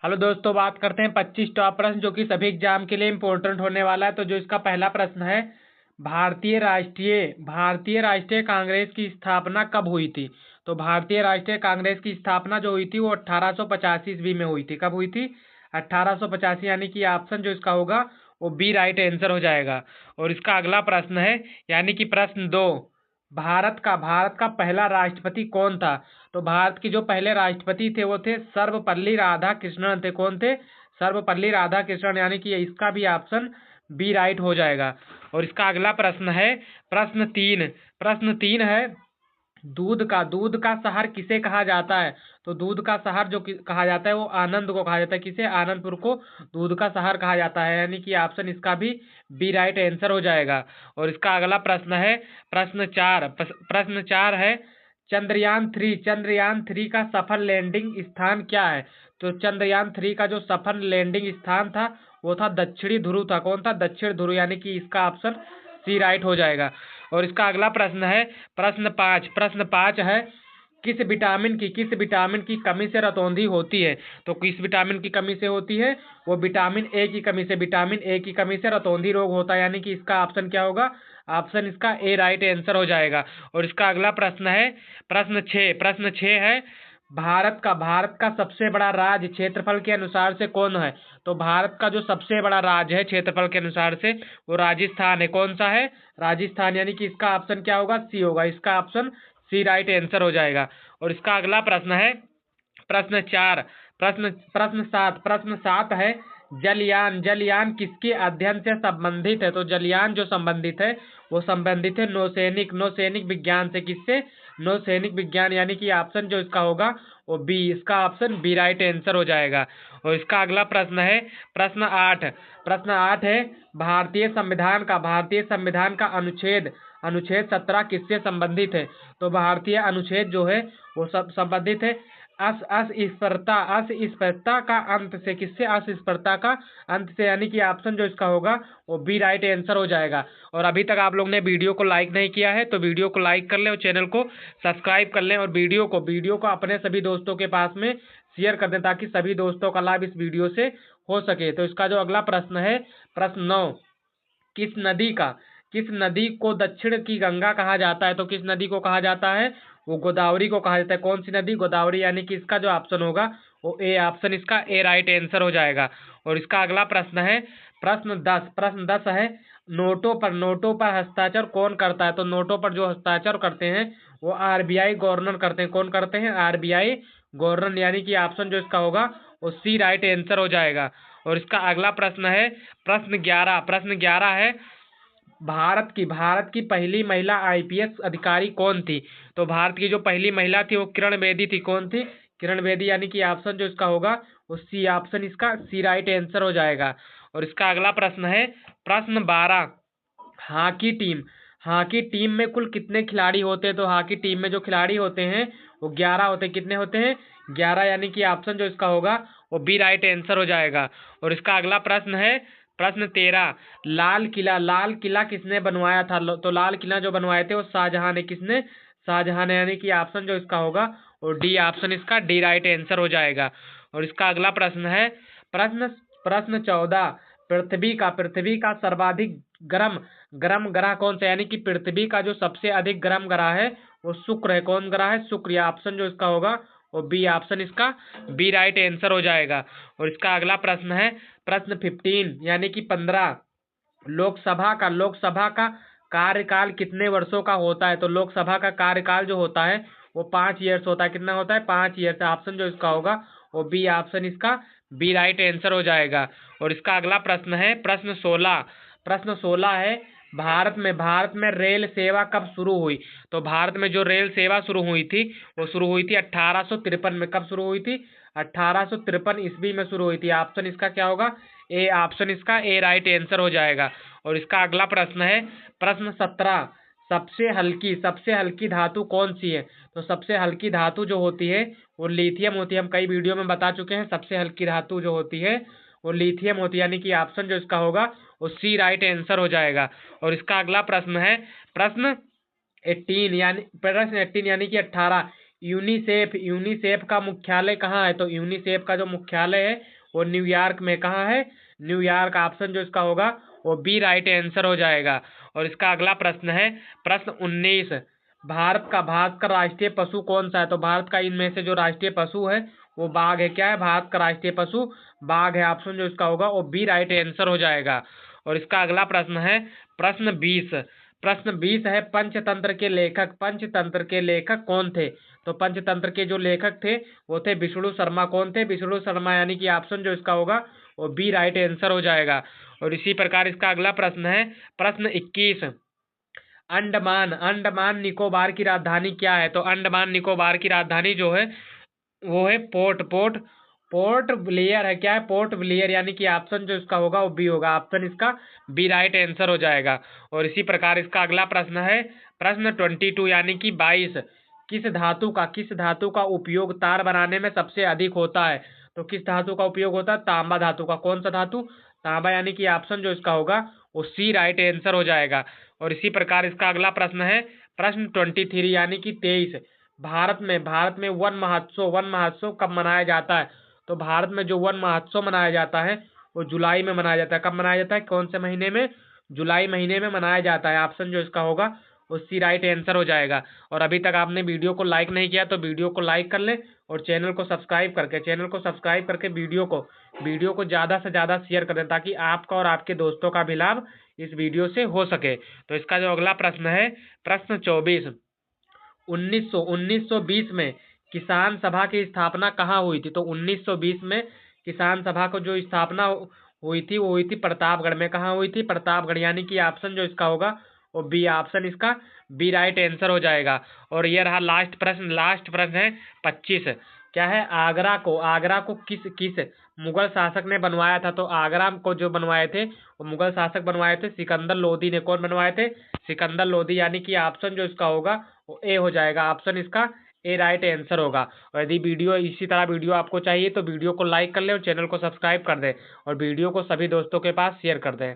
Hello दोस्तों, बात करते हैं 25 टॉप प्रश्न जो कि सभी एग्जाम के लिए इम्पोर्टेंट होने वाला है। तो जो इसका पहला प्रश्न है, भारतीय राष्ट्रीय कांग्रेस की स्थापना कब हुई थी? तो भारतीय राष्ट्रीय कांग्रेस की स्थापना जो हुई थी वो 1885 ईस्वी में हुई थी। कब हुई थी? 1885, यानी कि ऑप्शन जो इसका होगा वो बी राइट आंसर हो जाएगा। और इसका अगला प्रश्न है, यानी कि प्रश्न 2, भारत का पहला राष्ट्रपति कौन था? तो भारत के जो पहले राष्ट्रपति थे वो थे सर्वपल्ली राधाकृष्णन थे। कौन थे? सर्वपल्ली राधाकृष्णन, यानी कि इसका भी ऑप्शन बी राइट हो जाएगा। और इसका अगला प्रश्न है, प्रश्न 3 है, दूध का शहर किसे कहा जाता है? तो दूध का शहर जो कहा जाता है वो आनंद को कहा जाता है। किसे? आनंदपुर को दूध का शहर कहा जाता है, यानी कि ऑप्शन इसका भी बी राइट आंसर हो जाएगा। और इसका अगला प्रश्न है, प्रश्न 4 है, चंद्रयान 3 का सफल लैंडिंग स्थान क्या है? तो चंद्रयान 3 का जो सफल लैंडिंग स्थान था वो था दक्षिणी ध्रुव था। कौन था? दक्षिण ध्रुव, यानी कि इसका ऑप्शन सी राइट हो जाएगा। और इसका अगला प्रश्न है, प्रश्न 5 है, किस विटामिन की कमी से रतौंधी होती है? तो किस विटामिन की कमी से होती है? वो विटामिन ए की कमी से रतौंधी रोग होता है, यानी कि इसका ऑप्शन क्या होगा? ऑप्शन इसका ए राइट आंसर हो जाएगा। और इसका अगला प्रश्न है, प्रश्न 6 है, भारत का सबसे बड़ा राज्य क्षेत्रफल के अनुसार से कौन है? तो भारत का जो सबसे बड़ा राज्य है क्षेत्रफल के अनुसार से वो राजस्थान है। कौन सा है? राजस्थान, यानी कि इसका ऑप्शन क्या होगा? सी होगा। इसका ऑप्शन सी राइट आंसर हो जाएगा। और इसका अगला प्रश्न है, प्रश्न 7 है, जलयान किसके अध्ययन से संबंधित है? तो जलयान जो संबंधित है वो संबंधित है नौसैनिक विज्ञान से। किससे? नौसैनिक विज्ञान, यानी कि ऑप्शन जो इसका होगा वो बी, इसका ऑप्शन बी राइट आंसर हो जाएगा। और इसका अगला प्रश्न है, प्रश्न 8 है, भारतीय संविधान का अनुच्छेद 17 किससे संबंधित है? तो भारतीय अनुच्छेद जो है वो सब संबंधित है अस्पृश्यता का अंत से। किससे? अस्पृश्यता का अंत से, यानी कि ऑप्शन जो इसका होगा वो बी राइट आंसर हो जाएगा। और अभी तक आप लोग ने वीडियो को लाइक नहीं किया है तो वीडियो को लाइक कर लें और चैनल को सब्सक्राइब कर लें, और वीडियो को अपने सभी दोस्तों के पास में शेयर कर दें ताकि सभी दोस्तों का लाभ इस वीडियो से हो सके। तो इसका जो अगला प्रश्न है, प्रश्न 9, किस नदी को दक्षिण की गंगा कहा जाता है? तो किस नदी को कहा जाता है? वो गोदावरी को कहा जाता है। कौन सी नदी? गोदावरी, यानी कि इसका जो ऑप्शन होगा वो ए, ऑप्शन इसका ए राइट आंसर हो जाएगा। और इसका अगला प्रश्न है, प्रश्न 10 है, नोटों पर हस्ताक्षर कौन करता है? तो नोटों पर जो हस्ताक्षर करते हैं वो आरबीआई गवर्नर करते हैं। कौन करते हैं? आरबीआई गवर्नर, यानी कि ऑप्शन जो इसका होगा वो सी राइट आंसर हो जाएगा। और इसका अगला प्रश्न है, प्रश्न 11 है, भारत की पहली महिला आईपीएस अधिकारी कौन थी? तो भारत की जो पहली महिला थी वो किरण बेदी थी। कौन थी? किरण बेदी, यानी कि ऑप्शन जो इसका होगा वो सी, ऑप्शन इसका सी राइट आंसर हो जाएगा। और इसका अगला प्रश्न है, प्रश्न 12, हॉकी टीम में कुल कितने खिलाड़ी होते हैं? तो हॉकी टीम में जो खिलाड़ी होते हैं वो 11 होते हैं। कितने होते हैं? 11, यानी कि ऑप्शन जो इसका होगा वो बी राइट आंसर हो जाएगा। और इसका अगला प्रश्न है, प्रश्न 13, लाल किला किसने बनवाया था? तो लाल किला जो बनवाए थे वो शाहजहां ने। किसने? शाहजहां ने, यानी कि ऑप्शन जो इसका होगा वो डी, ऑप्शन इसका डी राइट आंसर हो जाएगा। और इसका अगला प्रश्न है, प्रश्न 14, पृथ्वी का सर्वाधिक गर्म ग्रह कौन सा? यानी कि पृथ्वी का जो सबसे अधिक गर्म ग्रह है वो शुक्र है। कौन ग्रह है? शुक्र, या ऑप्शन जो इसका होगा वो बी, ऑप्शन इसका बी राइट आंसर हो जाएगा। और इसका अगला प्रश्न है, प्रश्न 15, यानी कि 15, लोकसभा का कार्यकाल कितने वर्षों का होता है? तो लोकसभा का कार्यकाल जो होता है वो 5 ईयर्स होता है। कितना होता है? 5 ईयर्स। ऑप्शन जो इसका होगा वो बी, ऑप्शन इसका बी राइट आंसर हो जाएगा। और इसका अगला प्रश्न है, प्रश्न 16 है, भारत में रेल सेवा कब शुरू हुई? तो भारत में जो रेल सेवा शुरू हुई थी वो शुरू हुई थी 1853 में। कब शुरू हुई थी? 1853 ईस्वी में शुरू हुई थी। ऑप्शन इसका क्या होगा? ए, ऑप्शन इसका ए राइट आंसर हो जाएगा। और इसका अगला प्रश्न है, प्रश्न 17, सबसे हल्की धातु कौन सी है? तो सबसे हल्की धातु जो होती है वो लिथियम होती है। हम कई वीडियो में बता चुके हैं, सबसे हल्की धातु जो होती है वो लिथियम होती है, यानी कि ऑप्शन जो इसका होगा वो सी राइट आंसर हो जाएगा। और इसका अगला प्रश्न है, प्रश्न 18, यानी कि 18, यूनिसेफ, यूनिसेफ का मुख्यालय कहाँ है? तो यूनिसेफ का जो मुख्यालय है वो न्यूयॉर्क में। कहाँ है? न्यूयॉर्क। ऑप्शन जो इसका होगा वो बी राइट आंसर हो जाएगा। और इसका अगला प्रश्न है प्रश्न 19। भारत का राष्ट्रीय पशु कौन सा है? तो भारत का इनमें से जो राष्ट्रीय पशु है वो बाघ है। क्या है? भारत का राष्ट्रीय पशु बाघ है। ऑप्शन जो इसका होगा वो बी राइट आंसर हो जाएगा। और इसका अगला प्रश्न है प्रश्न 20। प्रश्न 20 है पंचतंत्र के लेखक, पंचतंत्र के लेखक कौन थे? तो पंचतंत्र के जो लेखक थे वो थे विष्णु शर्मा। कौन थे? विष्णु शर्मा, यानी कि ऑप्शन जो इसका होगा वो बी राइट आंसर हो जाएगा। और इसी प्रकार इसका अगला प्रश्न है प्रश्न 21। अंडमान, अंडमान निकोबार की राजधानी क्या है? तो अंडमान निकोबार की राजधानी जो है वो है पोर्ट ब्लेयर है। क्या है? पोर्ट ब्लेयर, यानी कि ऑप्शन जो इसका होगा वो बी होगा। ऑप्शन इसका बी राइट आंसर हो जाएगा। और इसी प्रकार इसका अगला प्रश्न है प्रश्न 22 यानी कि 22। किस धातु का उपयोग तार बनाने में सबसे अधिक होता है? तो किस धातु का उपयोग होता है? तांबा धातु का। कौन सा धातु? तांबा, यानी कि ऑप्शन जो इसका होगा वो सी राइट आंसर हो जाएगा। और इसी प्रकार इसका अगला प्रश्न है प्रश्न 23 यानी कि 23। भारत में वन महोत्सव कब मनाया जाता है? तो भारत में जो वन महोत्सव मनाया जाता है वो जुलाई में मनाया जाता है। कब मनाया जाता है? कौन से महीने में? जुलाई महीने में मनाया जाता है। ऑप्शन जो इसका होगा वो सी राइट आंसर हो जाएगा। और अभी तक आपने वीडियो को लाइक नहीं किया तो वीडियो को लाइक कर लें और चैनल को सब्सक्राइब करके वीडियो को ज़्यादा से ज़्यादा शेयर कर दें ताकि आपका और आपके दोस्तों का भी लाभ इस वीडियो से हो सके। तो इसका जो अगला प्रश्न है प्रश्न 24। 1920 में किसान सभा की स्थापना कहाँ हुई थी? तो 1920 में किसान सभा को जो स्थापना हुई थी वो हुई थी प्रतापगढ़ में। कहाँ हुई थी? प्रतापगढ़, यानी कि ऑप्शन जो इसका होगा वो बी। ऑप्शन इसका बी राइट आंसर हो जाएगा। और ये रहा लास्ट प्रश्न है 25। क्या है? आगरा को किस मुगल शासक ने बनवाया था? तो आगरा को जो बनवाए थे वो मुगल शासक बनवाए थे सिकंदर लोदी ने। कौन बनवाए थे? सिकंदर लोदी, यानी कि ऑप्शन जो इसका होगा वो ए हो जाएगा। ऑप्शन इसका ए राइट आंसर होगा। और यदि इसी तरह वीडियो आपको चाहिए तो वीडियो को लाइक कर लें और चैनल को सब्सक्राइब कर दें और वीडियो को सभी दोस्तों के पास शेयर कर दें।